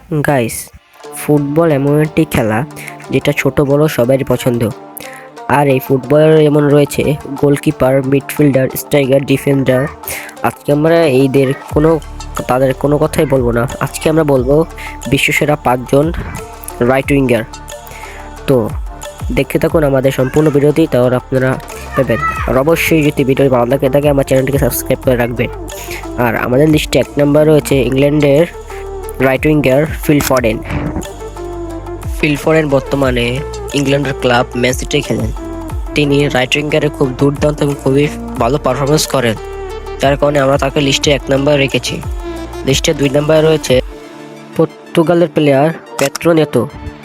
Guys, football এমন একটি খেলা যেটা ছোট বড় সবারই পছন্দ। আর এই ফুটবলের যেমন রয়েছে গোলকিপার, মিডফিল্ডার, স্ট্রাইকার, ডিফেন্ডার। আজকে আমরা তাদের কোনো কথাই বলবো না। আজকে আমরা বলবো বিশ্বসেরা 5জন রাইট উইঙ্গার। তো দেখতে থাকুন আমাদের সম্পূর্ণ ভিডিওটি, তাহলে আপনারা পাবেন। আর অবশ্যই যদি ভিডিওটি ভালো লাগে থাকে আমার চ্যানেলটিকে সাবস্ক্রাইব করে রাখবেন। আর আমাদের লিস্টে 1 নম্বর রয়েছে ইংল্যান্ডের রাইট উইঙ্গার ফিল ফরেন বর্তমানে ইংল্যান্ডের ক্লাব ম্যান সিটি খেলেন। তিনি রাইট উইঙ্গারে খুব দুর্দান্ত এবং খুবই ভালো পারফরমেন্স করেন, যার কারণে আমরা তাকে লিস্টে 1 নম্বর রেখেছি। লিস্টে 2 নম্বরে রয়েছে পর্তুগালের প্লেয়ার পেদ্রো নেতো।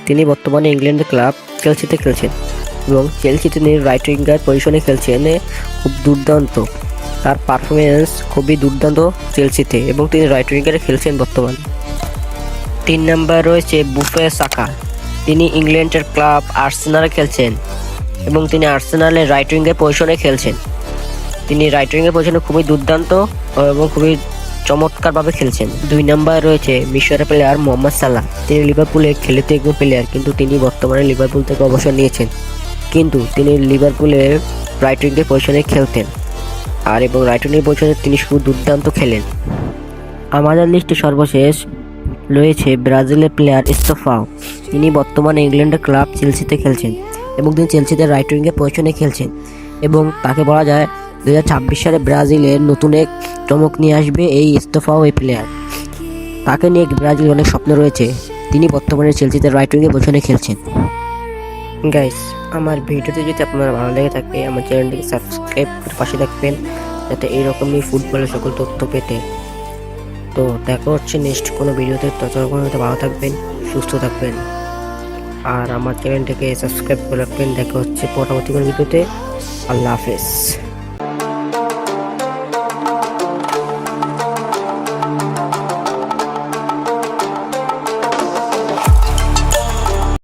তিনি বর্তমানে ইংল্যান্ডের ক্লাব চেলসিতে খেলছেন এবং চেলসিতে তিনি রাইট উইঙ্গার পজিশনে খেলছেন। খুব দুর্দান্ত, তার পারফরমেন্স খুবই দুর্দান্ত চেলসিতে এবং তিনি রাইট উইঙ্গারে খেলছেন বর্তমানে। 3 নম্বর রয়েছে বুকায়ো সাকা। তিনি ইংল্যান্ডের ক্লাব আর্সেনালে খেলছেন এবং তিনি আর্সেনালের রাইট উইঙ্গের পজিশনে খেলছেন। তিনি রাইট উইঙ্গের পজিশনে খুবই দুর্দান্ত এবং খুবই চমৎকারভাবে খেলছেন। 2 নম্বরে রয়েছে মিশরের প্লেয়ার মোহাম্মদ সালাহ। তিনি লিভারপুলে খেলতে একজন প্লেয়ার, কিন্তু তিনি বর্তমানে লিভারপুল থেকে অবসর নিয়েছেন। কিন্তু তিনি লিভারপুলের রাইট উইঙ্গের পজিশনে খেলতেন এবং রাইট উইঙ্গের পজিশনে তিনি খুব দুর্দান্ত খেলেন। আমাদের লিস্টে সর্বশেষ রয়েছে ব্রাজিলের প্লেয়ার এস্টোফাও। তিনি বর্তমানে ইংল্যান্ডের ক্লাব চেলসিতে খেলছেন এবং তিনি চেলসিতে রাইট উইঙ্গের পজিশনে খেলছেন এবং তাকে বলা যায় 2026 সালে ব্রাজিলের নতুন এক চমক নিয়ে আসবে এই এস্টোফাও, এই প্লেয়ার। তাকে নিয়ে ব্রাজিল অনেক স্বপ্ন রয়েছে। তিনি বর্তমানে চেলসিতে রাইট উইঙ্গের পজিশনে খেলছেন। গাইস, আমার ভিডিওতে যদি আপনারা ভালো লেগে থাকে আমার চ্যানেলটিকে সাবস্ক্রাইব করে পাশে থাকবেন, যাতে এইরকমই ফুটবলের সকল তথ্য পেতে। তো দেখা হচ্ছে নেক্সট কোনো ভিডিওতে। ততক্ষণ ভালো থাকবেন, সুস্থ থাকবেন আর আমার চ্যানেলটাকে সাবস্ক্রাইব করে রাখবেন। দেখা হচ্ছে পরবর্তী কোনো ভিডিওতে। আল্লাহ হাফেজ।